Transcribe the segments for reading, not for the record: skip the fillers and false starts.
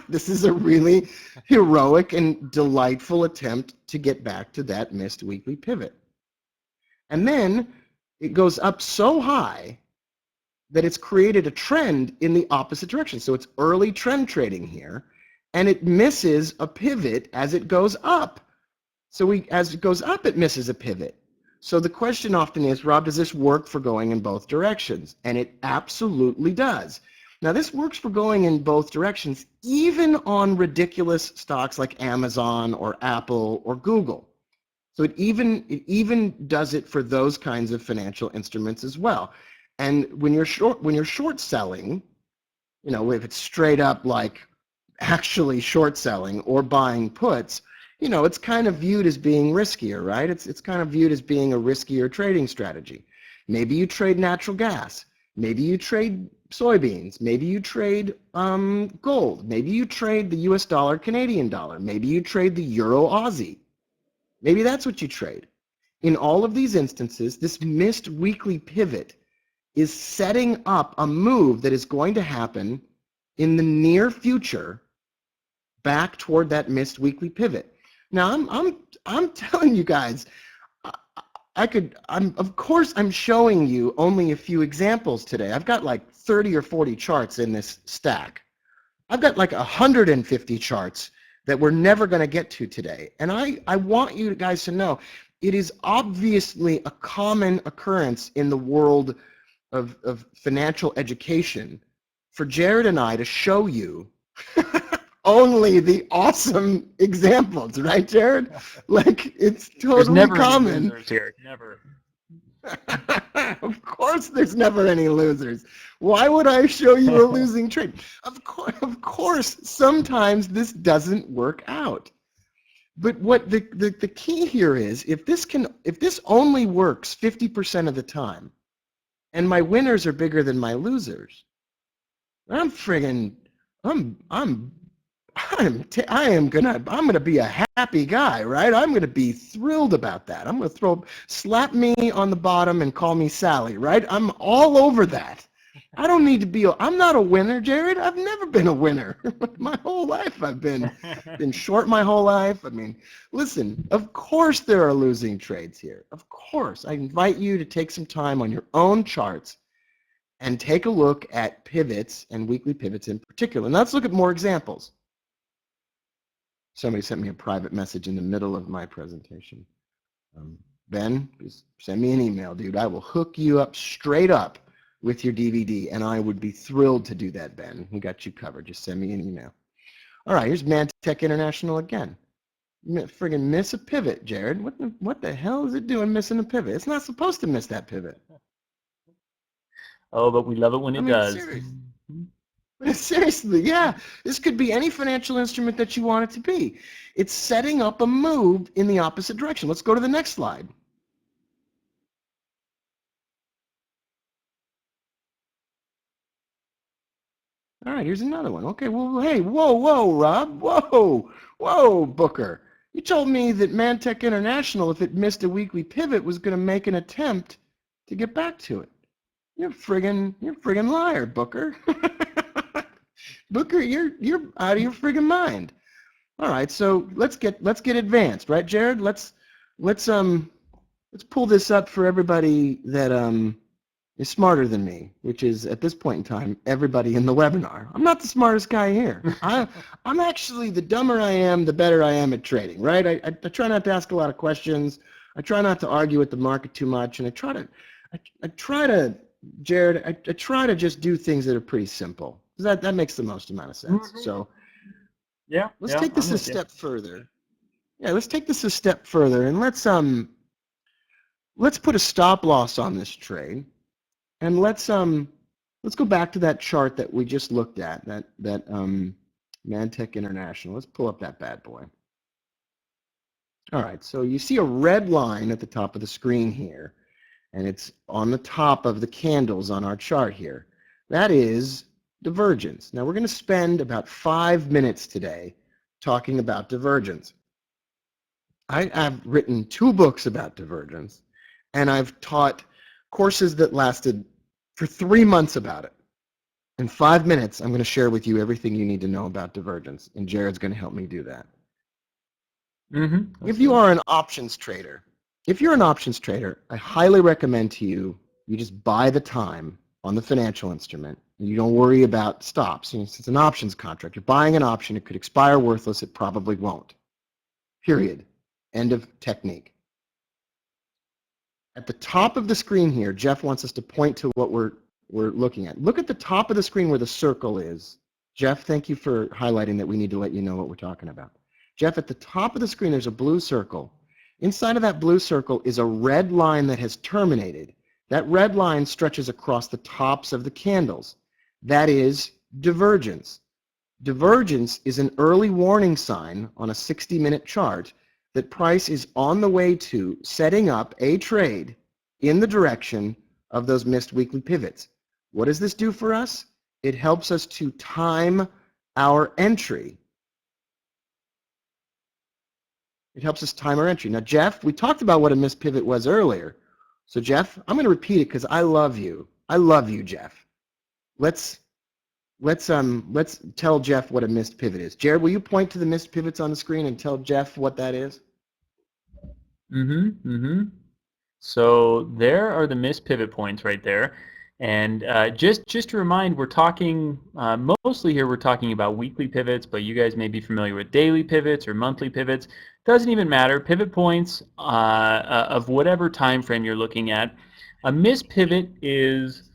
This is a really heroic and delightful attempt to get back to that missed weekly pivot. And then it goes up so high that it's created a trend in the opposite direction. So it's early trend trading here, and it misses a pivot as it goes up. So as it goes up, it misses a pivot. So the question often is, Rob, does this work for going in both directions? And it absolutely does. Now this works for going in both directions, even on ridiculous stocks like Amazon or Apple or Google. So it even does it for those kinds of financial instruments as well. And when you're short selling, you know, if it's straight up like actually short selling or buying puts, you know, it's kind of viewed as being riskier, right? It's kind of viewed as being a riskier trading strategy. Maybe you trade natural gas. Maybe you trade soybeans. Maybe you trade gold. Maybe you trade the US dollar, Canadian dollar. Maybe you trade the Euro Aussie. Maybe that's what you trade. In all of these instances, this missed weekly pivot is setting up a move that is going to happen in the near future back toward that missed weekly pivot. Now, I'm telling you guys, of course I'm showing you only a few examples today. I've got like 30 or 40 charts in this stack. I've got like 150 charts that we're never going to get to today. And I want you guys to know it is obviously a common occurrence in the world of financial education for Jared and I to show you only the awesome examples, right, Jared? Like, it's totally common. There's never any losers here. Never. Of course there's never any losers. Why would I show you a losing trade? Of course, sometimes this doesn't work out. But what the key here is, if this only works 50% of the time, and my winners are bigger than my losers, I'm gonna be a happy guy, right? I'm gonna be thrilled about that. I'm gonna slap me on the bottom and call me Sally, right? I'm all over that. I don't need to be. I'm not a winner, Jared. I've never been a winner. My whole life I've been short my whole life. I mean, listen, of course there are losing trades here. Of course. I invite you to take some time on your own charts and take a look at pivots and weekly pivots in particular. And let's look at more examples. Somebody sent me a private message in the middle of my presentation. Ben, just send me an email, dude. I will hook you up straight up with your DVD, and I would be thrilled to do that, Ben. We got you covered. Just send me an email. All right, here's Mantech International again. Friggin' miss a pivot, Jared. What the hell is it doing missing a pivot? It's not supposed to miss that pivot. Oh, but we love it when it does. Seriously, yeah. This could be any financial instrument that you want it to be. It's setting up a move in the opposite direction. Let's go to the next slide. All right, here's another one. Okay, well, hey, whoa, Rob. Whoa, Booker. You told me that Mantech International, if it missed a weekly pivot, was going to make an attempt to get back to it. You're a friggin' liar, Booker. Booker, you're out of your friggin' mind. All right, so let's get advanced, right, Jared? Let's pull this up for everybody that is smarter than me, which is at this point in time everybody in the webinar. I'm not the smartest guy here. I'm actually, the dumber I am, the better I am at trading, right? I try not to ask a lot of questions. I try not to argue with the market too much, and I try to Jared, I try to just do things that are pretty simple. That makes the most amount of sense. So yeah, let's take this a step further. Yeah, let's take this a step further, and let's put a stop loss on this trade, and let's go back to that chart that we just looked at, that Mantech International. Let's pull up that bad boy. All right, so you see a red line at the top of the screen here, and it's on the top of the candles on our chart here. That is divergence. Now we're going to spend about 5 minutes today talking about divergence. I've written 2 books about divergence, and I've taught courses that lasted for 3 months about it. In 5 minutes, I'm going to share with you everything you need to know about divergence, and Jared's going to help me do that. If you are an options trader, I highly recommend to you, you just buy the time on the financial instrument, and you don't worry about stops. It's an options contract. You're buying an option. It could expire worthless. It probably won't. Period. End of technique. At the top of the screen here, Jeff wants us to point to what we're looking at. Look at the top of the screen where the circle is. Jeff, thank you for highlighting that we need to let you know what we're talking about. Jeff, at the top of the screen, there's a blue circle. Inside of that blue circle is a red line that has terminated. That red line stretches across the tops of the candles. That is divergence. Divergence is an early warning sign on a 60-minute chart that price is on the way to setting up a trade in the direction of those missed weekly pivots. What does this do for us? It helps us to time our entry. It helps us time our entry. Now, Jeff, we talked about what a missed pivot was earlier. So, Jeff, I'm going to repeat it because I love you. I love you, Jeff. Let's tell Jeff what a missed pivot is. Jared, will you point to the missed pivots on the screen and tell Jeff what that is? So there are the missed pivot points right there. And just to remind, we're talking, mostly here we're talking about weekly pivots, but you guys may be familiar with daily pivots or monthly pivots. Doesn't even matter. Pivot points of whatever time frame you're looking at. A missed pivot is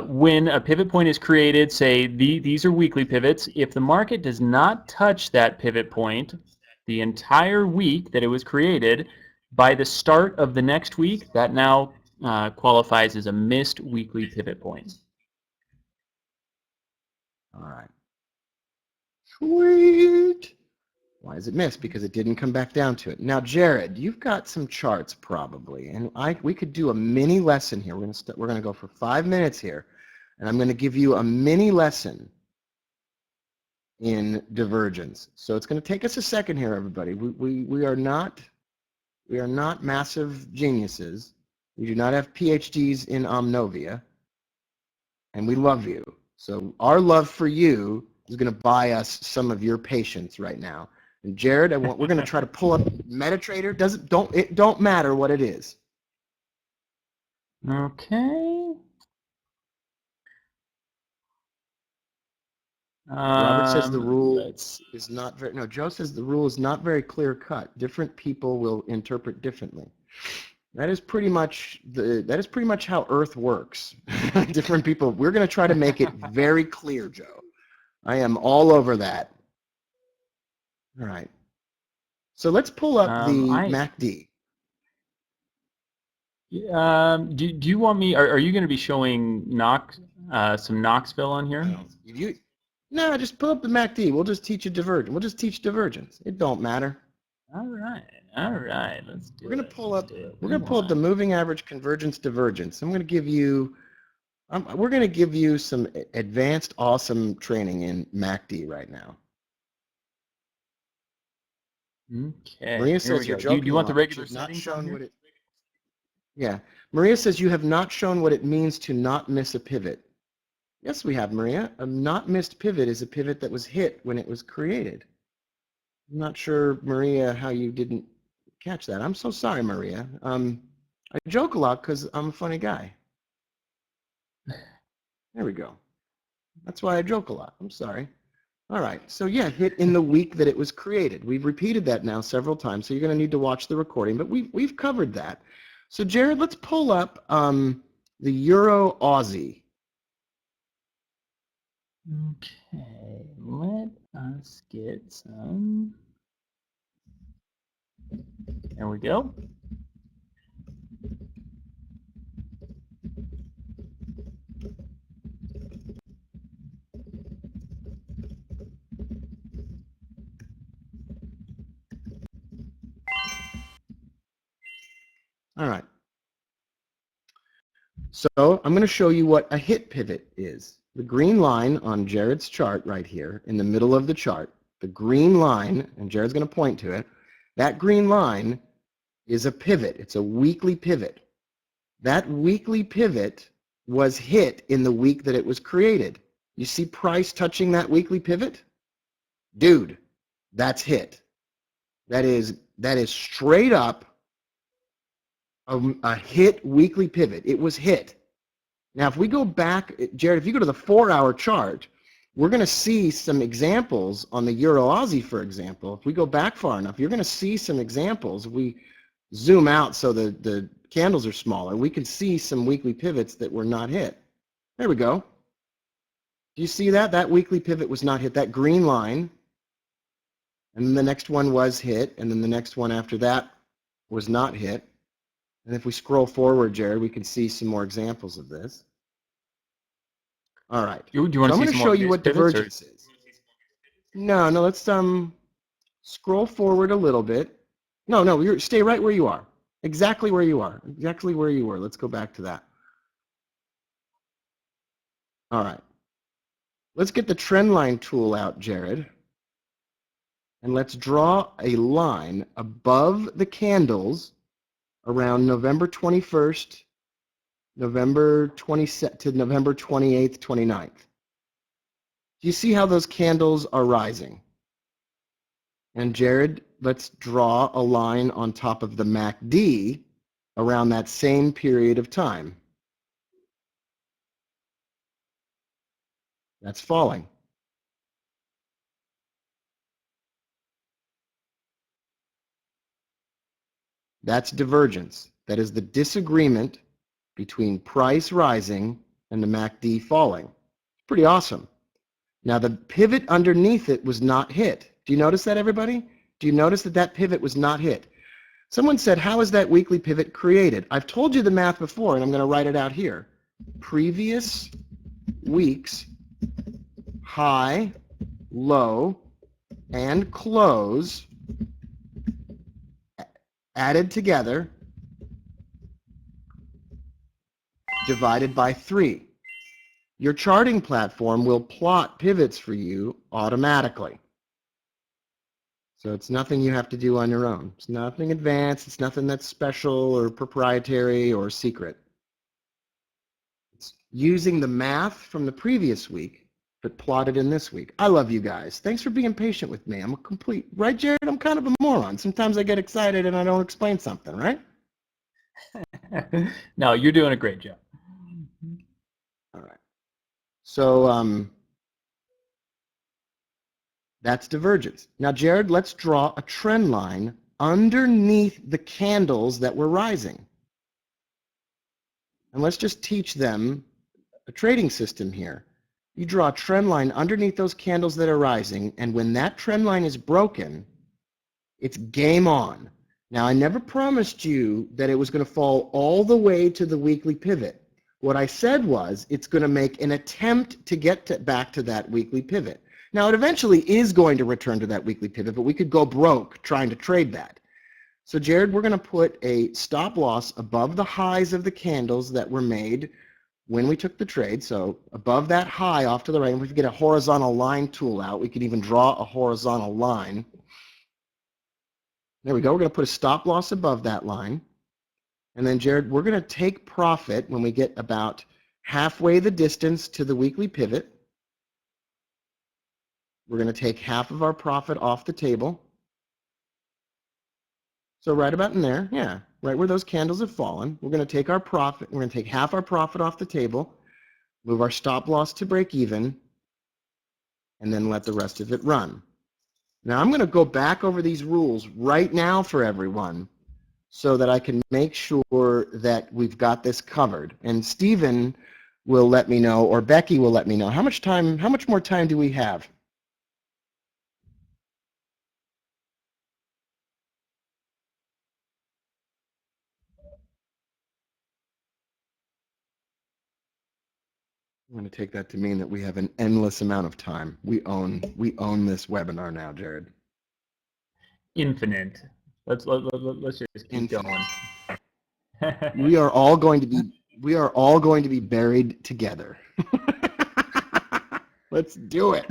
when a pivot point is created, say these are weekly pivots. If the market does not touch that pivot point the entire week that it was created, by the start of the next week, that now qualifies as a missed weekly pivot point. All right. Sweet. Why is it missed? Because it didn't come back down to it. Now, Jared, you've got some charts probably, and we could do a mini lesson here. We're going to go for 5 minutes here, and I'm going to give you a mini lesson in divergence. So it's going to take us a second here, everybody. We are not massive geniuses. We do not have PhDs in Omnovia, and we love you. So our love for you is going to buy us some of your patience right now. And Jared, we're going to try to pull up MetaTrader. It don't matter what it is. Okay. Robert says the rule is not very. No, Joe says the rule is not very clear cut. Different people will interpret differently. That is pretty much how Earth works. Different people. We're going to try to make it very clear, Joe. I am all over that. All right. So let's pull up the MACD. Do you want me? Are you going to be showing some Knoxville on here? No, just pull up the MACD. We'll just teach you divergence. We'll just teach divergence. It don't matter. All right. Let's do it. We're going to pull up the moving average convergence divergence. I'm going to give you. We're going to give you some advanced, awesome training in MACD right now. Okay. Maria says you're joking. Do you want the regular settings? Yeah. Maria says you have not shown what it means to not miss a pivot. Yes, we have, Maria. A not missed pivot is a pivot that was hit when it was created. I'm not sure, Maria, how you didn't catch that. I'm so sorry, Maria. I joke a lot because I'm a funny guy. There we go. That's why I joke a lot. I'm sorry. All right. So yeah, hit in the week that it was created. We've repeated that now several times, so you're going to need to watch the recording, but we've covered that. So Jared, let's pull up the Euro Aussie. Okay, let us get some. There we go. All right. So I'm going to show you what a hit pivot is. The green line on Jared's chart right here in the middle of the chart, the green line, and Jared's going to point to it, that green line is a pivot. It's a weekly pivot. That weekly pivot was hit in the week that it was created. You see price touching that weekly pivot? Dude, that's hit. That is straight up a hit weekly pivot. It was hit. Now, if we go back, Jared, if you go to the 4-hour chart, we're going to see some examples on the Euro Aussie, for example. If we go back far enough, you're going to see some examples. If we zoom out so the candles are smaller, we can see some weekly pivots that were not hit. There we go. Do you see that? That weekly pivot was not hit. That green line, and then the next one was hit, and then the next one after that was not hit. And if we scroll forward, Jared, we can see some more examples of this. All right. Do you want So to I'm see going to some show more you what missed pivots, divergence is. No, let's scroll forward a little bit. No, stay right where you are. Exactly where you are. Exactly where you were. Let's go back to that. All right. Let's get the trend line tool out, Jared. And let's draw a line above the candles around November 21st, November 27th to November 28th, 29th. Do you see how those candles are rising? And Jared, let's draw a line on top of the MACD around that same period of time. That's falling. That's divergence. That is the disagreement between price rising and the MACD falling. Pretty awesome. Now the pivot underneath it was not hit. Do you notice that, everybody? Do you notice that that pivot was not hit? Someone said, how is that weekly pivot created? I've told you the math before, and I'm going to write it out here. Previous week's high, low, and close added together divided by 3. Your charting platform will plot pivots for you automatically. So it's nothing you have to do on your own. It's nothing advanced. It's nothing that's special or proprietary or secret. It's using the math from the previous week, but plotted in this week. I love you guys. Thanks for being patient with me. I'm a complete, right, Jared? I'm kind of a moron. Sometimes I get excited and I don't explain something, right? No, you're doing a great job. All right. So that's divergence. Now, Jared, let's draw a trend line underneath the candles that were rising. And let's just teach them a trading system here. You draw a trend line underneath those candles that are rising, and when that trend line is broken, it's game on. Now, I never promised you that it was going to fall all the way to the weekly pivot. What I said was it's going to make an attempt to get back to that weekly pivot. Now, it eventually is going to return to that weekly pivot, but we could go broke trying to trade that. So, Jared, we're going to put a stop loss above the highs of the candles that were made when we took the trade. So above that high off to the right, if we could get a horizontal line tool out, we could even draw a horizontal line. There we go. We're going to put a stop loss above that line. And then, Jared, we're going to take profit when we get about halfway the distance to the weekly pivot. We're going to take half of our profit off the table. So right about in there, yeah, right where those candles have fallen, we're going to take our profit, we're going to take half our profit off the table, move our stop loss to break even, and then let the rest of it run. Now I'm going to go back over these rules right now for everyone so that I can make sure that we've got this covered. And Stephen will let me know, or Becky will let me know. How much more time do we have? I'm going to take that to mean that we have an endless amount of time. We own this webinar now, Jared. Infinite. Let's just keep going. We are all going to be buried together. Let's do it.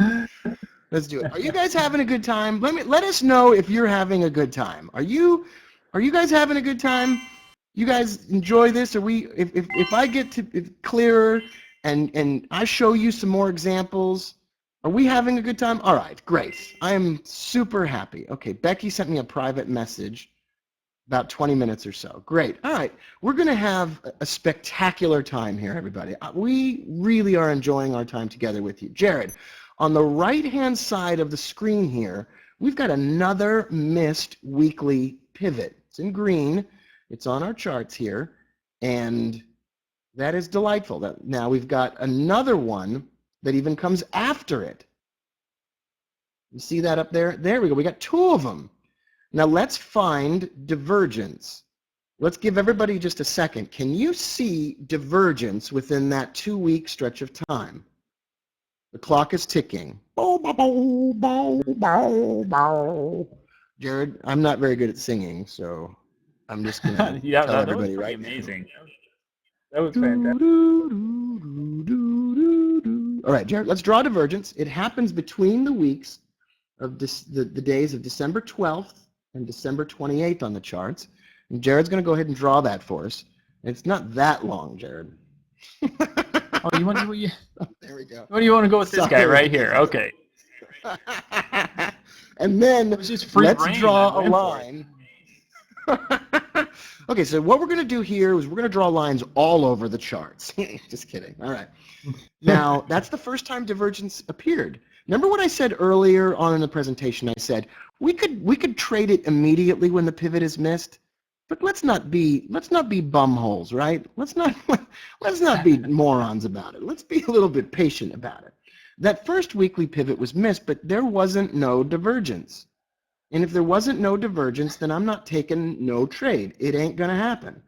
Let's do it. Are you guys having a good time? Let us know if you're having a good time. Are you guys having a good time? You guys enjoy this? Are we? If I get to clearer and I show you some more examples, are we having a good time? All right, great. I am super happy. Okay, Becky sent me a private message about 20 minutes or so. Great. All right, we're going to have a spectacular time here, everybody. We really are enjoying our time together with you. Jared, on the right-hand side of the screen here, we've got another missed weekly pivot. It's in green. It's on our charts here, and that is delightful. Now we've got another one that even comes after it. You see that up there? There we go. We got two of them. Now let's find divergence. Let's give everybody just a second. Can you see divergence within that 2-week stretch of time? The clock is ticking. Jared, I'm not very good at singing, so I'm just going to yeah, tell that everybody was right amazing. That was fantastic. All right, Jared, let's draw divergence. It happens between the weeks of the days of December 12th and December 28th on the charts. And Jared's going to go ahead and draw that for us. It's not that long, Jared. Oh, you want to? There we go. What do you want to go with this guy right here? Okay. And then Just free let's reign, draw a line. Okay, so what we're going to do here is we're going to draw lines all over the charts. Just kidding. All right. Now, that's the first time divergence appeared. Remember what I said earlier on in the presentation? I said we could trade it immediately when the pivot is missed, but let's not be bumholes, right? Let's not be morons about it. Let's be a little bit patient about it. That first weekly pivot was missed, but there wasn't no divergence. And if there wasn't no divergence, then I'm not taking no trade. It ain't going to happen.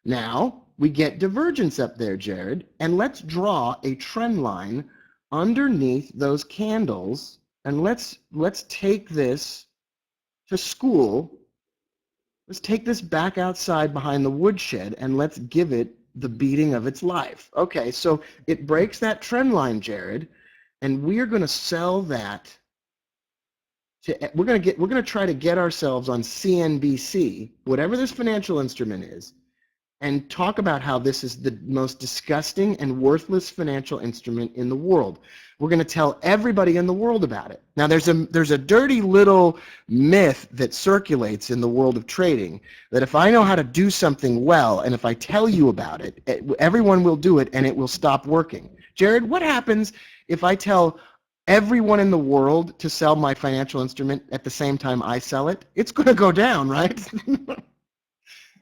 Now, we get divergence up there, Jared, and let's draw a trend line underneath those candles, and let's take this to school. Let's take this back outside behind the woodshed, and let's give it the beating of its life. Okay, so it breaks that trend line, Jared, and we're going to sell that. We're going to try to get ourselves on CNBC, whatever this financial instrument is, and talk about how this is the most disgusting and worthless financial instrument in the world. We're going to tell everybody in the world about it. Now, there's a dirty little myth that circulates in the world of trading that if I know how to do something well and if I tell you about it, everyone will do it and it will stop working. Jared, what happens if I tell everyone in the world to sell my financial instrument at the same time I sell it? It's going to go down, right?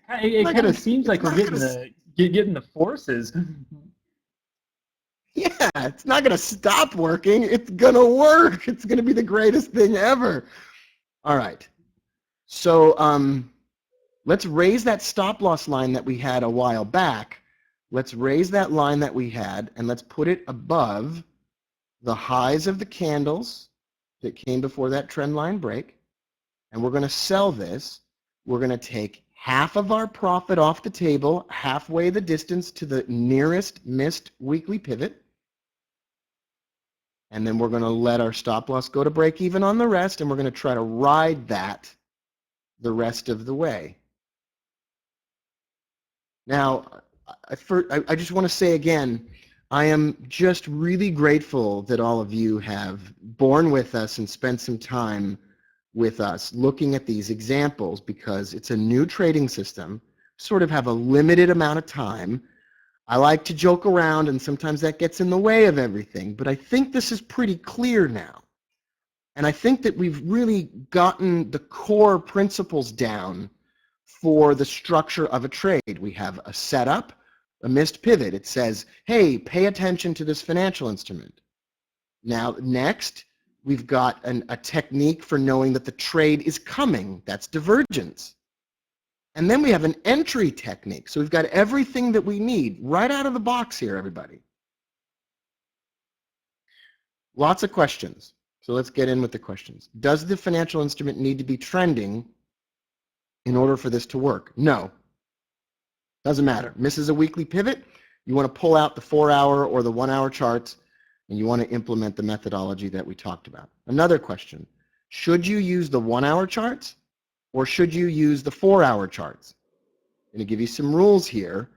It kind of seems like we're getting the forces. Yeah, it's not going to stop working. It's going to work. It's going to be the greatest thing ever. All right. So let's raise that stop loss line that we had a while back. Let's raise that line that we had, and let's put it above the highs of the candles that came before that trend line break. And we're going to sell this. We're going to take half of our profit off the table, halfway the distance to the nearest missed weekly pivot. And then we're going to let our stop loss go to break even on the rest, and we're going to try to ride that the rest of the way. Now, I just want to say again, I am just really grateful that all of you have borne with us and spent some time with us looking at these examples, because it's a new trading system, sort of have a limited amount of time. I like to joke around, and sometimes that gets in the way of everything, but I think this is pretty clear now. And I think that we've really gotten the core principles down for the structure of a trade. We have a setup, a missed pivot. It says, hey, pay attention to this financial instrument. Now, next, we've got a technique for knowing that the trade is coming. That's divergence. And then we have an entry technique. So we've got everything that we need right out of the box here, everybody. Lots of questions. So let's get in with the questions. Does the financial instrument need to be trending in order for this to work? No. Doesn't matter. Misses a weekly pivot, you want to pull out the 4-hour or the 1-hour charts, and you want to implement the methodology that we talked about. Another question, should you use the 1-hour charts or should you use the 4-hour charts? I'm going to give you some rules here,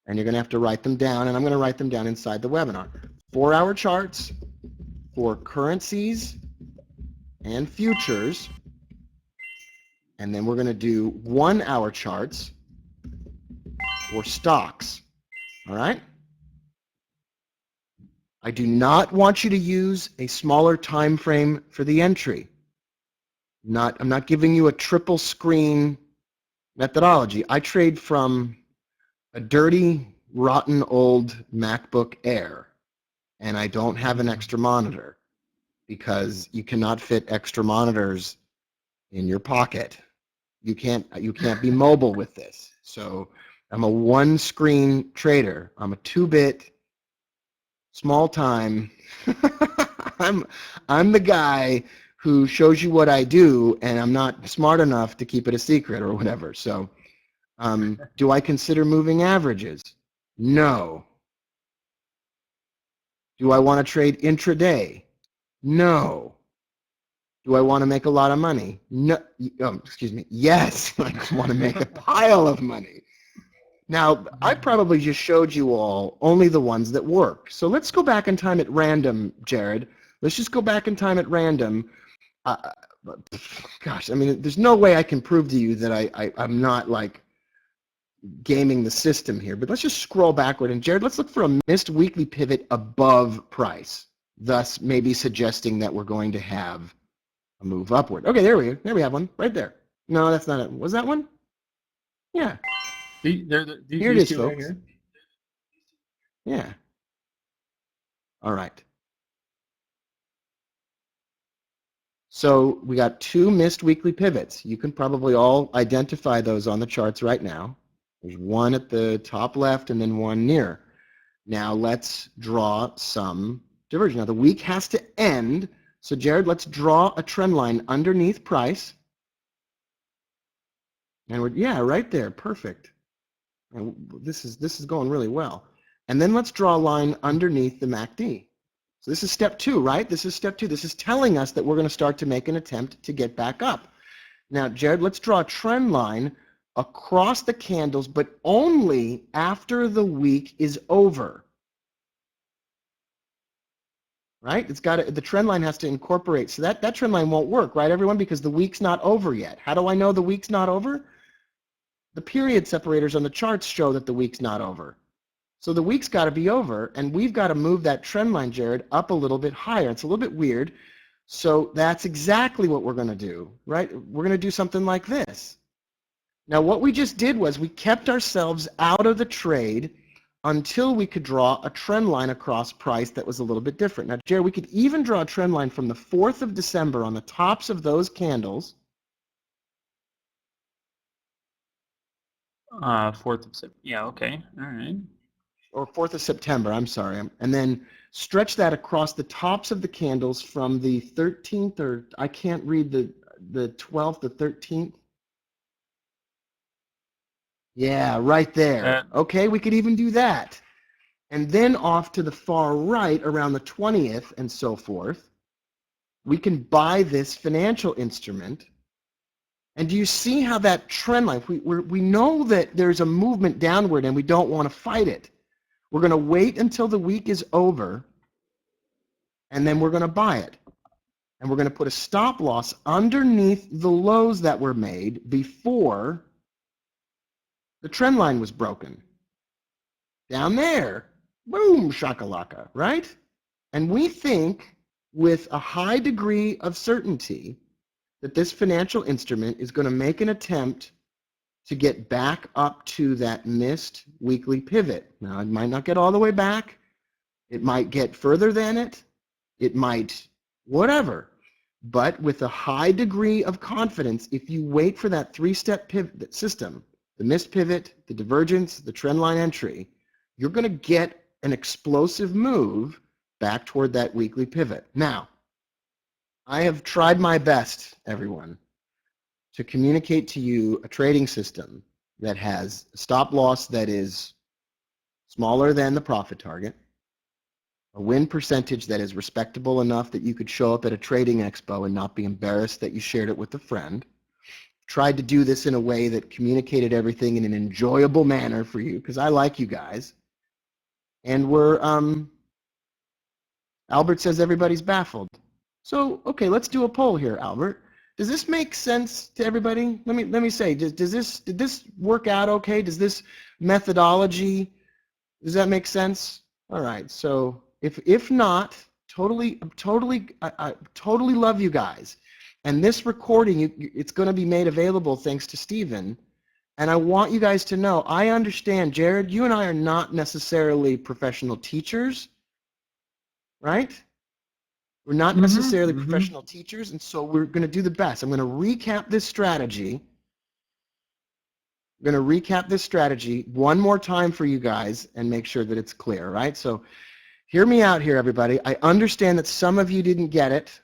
and you're going to have to write them down, and I'm going to write them down inside the webinar. 4-hour charts for currencies and futures, and then we're going to do 1-hour charts for stocks. All right? I do not want you to use a smaller time frame for the entry. I'm not giving you a triple screen methodology. I trade from a dirty, rotten old MacBook Air, and I don't have an extra monitor because you cannot fit extra monitors in your pocket. You can't be mobile with this. So I'm a one-screen trader. I'm a 2-bit, small time. I'm the guy who shows you what I do, and I'm not smart enough to keep it a secret or whatever. So do I consider moving averages? No. Do I want to trade intraday? No. Do I want to make a lot of money? No. Excuse me. Yes, I want to make a pile of money. Now, I probably just showed you all only the ones that work. So let's go back in time at random, Jared. Let's just go back in time at random. Gosh, I mean, there's no way I can prove to you that I'm not like gaming the system here. But let's just scroll backward. And Jared, let's look for a missed weekly pivot above price, thus maybe suggesting that we're going to have a move upward. Okay, there we have one right there. No, that's not it. Was that one? Yeah. Here it is, folks. Right here. Yeah. All right. So we got 2 missed weekly pivots. You can probably all identify those on the charts right now. There's one at the top left and then one near. Now let's draw some divergence. Now the week has to end. So Jared, let's draw a trend line underneath price. And yeah, right there, perfect. And this is going really well. And then let's draw a line underneath the MACD. So this is step 2, right? This is step 2. This is telling us that we're going to start to make an attempt to get back up. Now, Jared, let's draw a trend line across the candles, but only after the week is over. Right? The trend line has to incorporate. So that trend line won't work, right, everyone? Because the week's not over yet. How do I know the week's not over? The period separators on the charts show that the week's not over. So the week's got to be over, and we've got to move that trend line, Jared, up a little bit higher. It's a little bit weird. So that's exactly what we're going to do, right? We're going to do something like this. Now, what we just did was we kept ourselves out of the trade until we could draw a trend line across price that was a little bit different. Now, Jared, we could even draw a trend line from the 4th of December on the tops of those candles. 4th of September. Yeah, okay. All right. Or 4th of September, I'm sorry. And then stretch that across the tops of the candles from the 13th, or I can't read the 12th, the 13th. Yeah, right there. Okay, we could even do that. And then off to the far right around the 20th and so forth, we can buy this financial instrument. And do you see how that trend line, we know that there's a movement downward and we don't want to fight it. We're going to wait until the week is over, and then we're going to buy it. And we're going to put a stop loss underneath the lows that were made before the trend line was broken. Down there, boom, shakalaka, right? And we think with a high degree of certainty that this financial instrument is going to make an attempt to get back up to that missed weekly pivot. Now, it might not get all the way back. It might get further than it. It might whatever. But with a high degree of confidence, if you wait for that 3-step pivot system, the missed pivot, the divergence, the trend line entry, you're going to get an explosive move back toward that weekly pivot. Now, I have tried my best, everyone, to communicate to you a trading system that has a stop loss that is smaller than the profit target, a win percentage that is respectable enough that you could show up at a trading expo and not be embarrassed that you shared it with a friend, tried to do this in a way that communicated everything in an enjoyable manner for you, because I like you guys. And Albert says everybody's baffled. So, okay, let's do a poll here, Albert. Does this make sense to everybody? Let me say, did this work out okay? Does this methodology, does that make sense? All right, so if not, totally love you guys. And this recording, it's going to be made available thanks to Stephen. And I want you guys to know, I understand, Jared, you and I are not necessarily professional teachers, right? We're not necessarily professional teachers, and so we're going to do the best. I'm going to recap this strategy. I'm going to recap this strategy one more time for you guys and make sure that it's clear, right? So hear me out here, everybody. I understand that some of you didn't get it,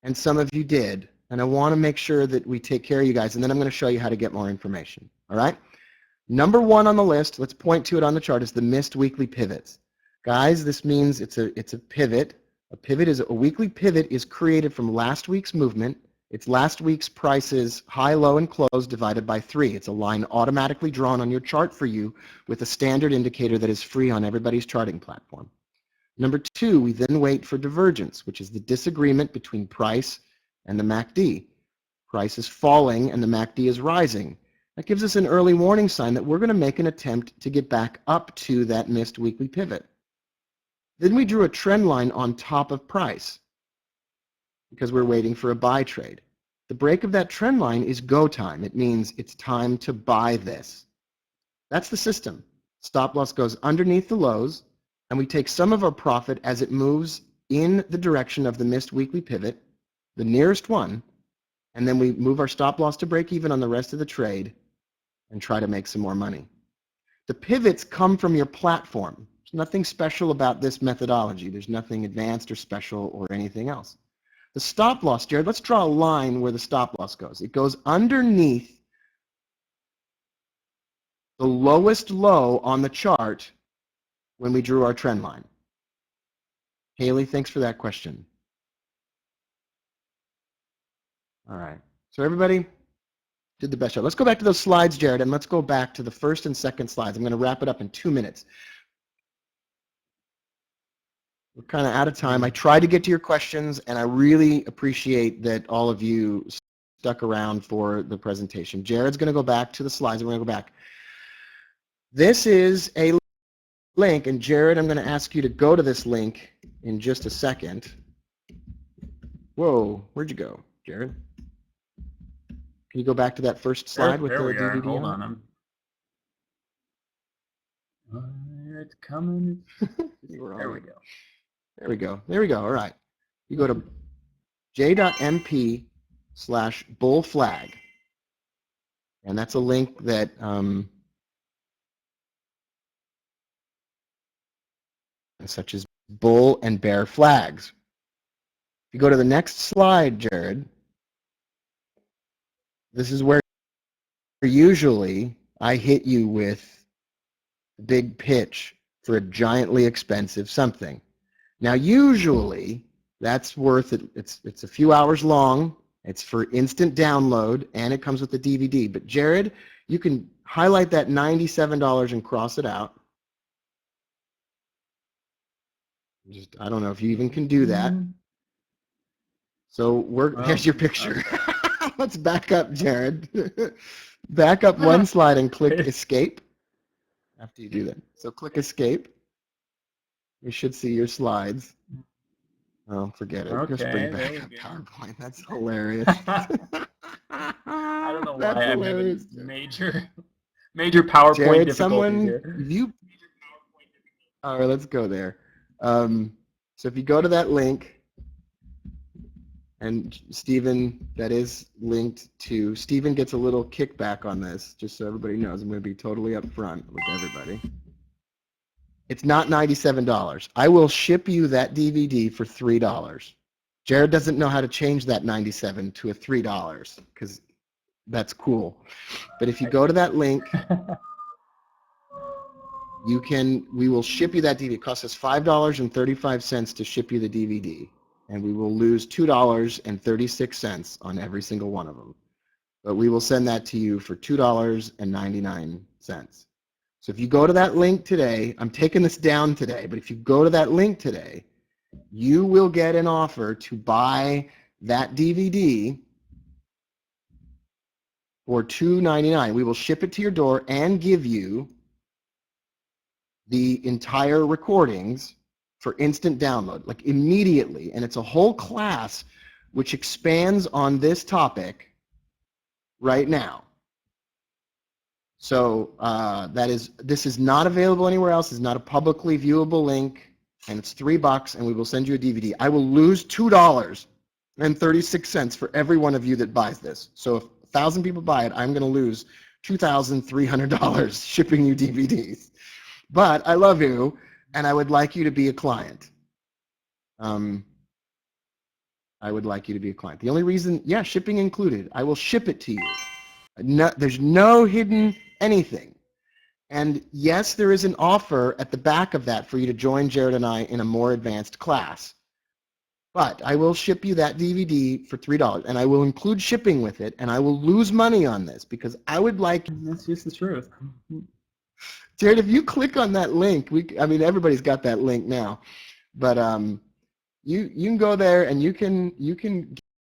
and some of you did, and I want to make sure that we take care of you guys, and then I'm going to show you how to get more information, all right? Number one on the list, let's point to it on the chart, is the missed weekly pivots. Guys, this means it's a pivot. A weekly pivot is created from last week's movement. It's last week's prices, high, low, and close divided by 3. It's a line automatically drawn on your chart for you with a standard indicator that is free on everybody's charting platform. Number 2, we then wait for divergence, which is the disagreement between price and the MACD. Price is falling and the MACD is rising. That gives us an early warning sign that we're going to make an attempt to get back up to that missed weekly pivot. Then we drew a trend line on top of price because we're waiting for a buy trade. The break of that trend line is go time. It means it's time to buy this. That's the system. Stop loss goes underneath the lows, and we take some of our profit as it moves in the direction of the missed weekly pivot, the nearest one, and then we move our stop loss to break even on the rest of the trade and try to make some more money. The pivots come from your platform. There's nothing special about this methodology. There's nothing advanced or special or anything else. The stop loss, Jared, let's draw a line where the stop loss goes. It goes underneath the lowest low on the chart when we drew our trend line. Haley, thanks for that question. All right, so everybody did the best job. Let's go back to those slides, Jared, and let's go back to the first and second slides. I'm going to wrap it up in 2 minutes. We're kind of out of time. I tried to get to your questions, and I really appreciate that all of you stuck around for the presentation. Jared's going to go back to the slides, and we're going to go back. This is a link, and Jared, I'm going to ask you to go to this link in just a second. Whoa, where'd you go, Jared? Can you go back to that first slide with the DVD? Hold on. It's coming. There we go. There we go. There we go. All right. You go to j.mp/bullflag. And that's a link that such as bull and bear flags. If you go to the next slide, Jared, this is where usually I hit you with a big pitch for a giantly expensive something. Now, usually, that's worth it. It's a few hours long. It's for instant download, and it comes with the DVD. But Jared, you can highlight that $97 and cross it out. I don't know if you even can do that. So here's your picture. Let's back up, Jared. Back up one slide and click Escape after you do that. So click Escape. You should see your slides. Oh, forget it. Okay, just bring back up PowerPoint. That's hilarious. I don't know why I'm having major PowerPoint Jared, difficulties here. All right, let's go there. So if you go to that link, and Stephen, that is linked to, Stephen gets a little kickback on this, just so everybody knows. I'm going to be totally upfront with everybody. It's not $97. I will ship you that DVD for $3. Jared doesn't know how to change that $97 to a $3 because that's cool. But if you go to that link, we will ship you that DVD. It costs us $5.35 to ship you the DVD, and we will lose $2.36 on every single one of them. but we will send that to you for $2.99. So if you go to that link today, I'm taking this down today, but if you go to that link today, you will get an offer to buy that DVD for $2.99. We will ship it to your door and give you the entire recordings for instant download, like immediately. And it's a whole class which expands on this topic right now. So this is not available anywhere else. It's not a publicly viewable link, and it's $3, and we will send you a DVD. I will lose $2.36 for every one of you that buys this. So if 1,000 people buy it, I'm going to lose $2,300 shipping you DVDs. But I love you, and I would like you to be a client. I would like you to be a client. The only reason, yeah, shipping included. I will ship it to you. No, there's no hidden anything. And yes, there is an offer at the back of that for you to join Jared and I in a more advanced class. But I will ship you that DVD for $3, and I will include shipping with it, and I will lose money on this because I would like... That's just the truth. Jared, if you click on that link, I mean, everybody's got that link now, but you can go there and you can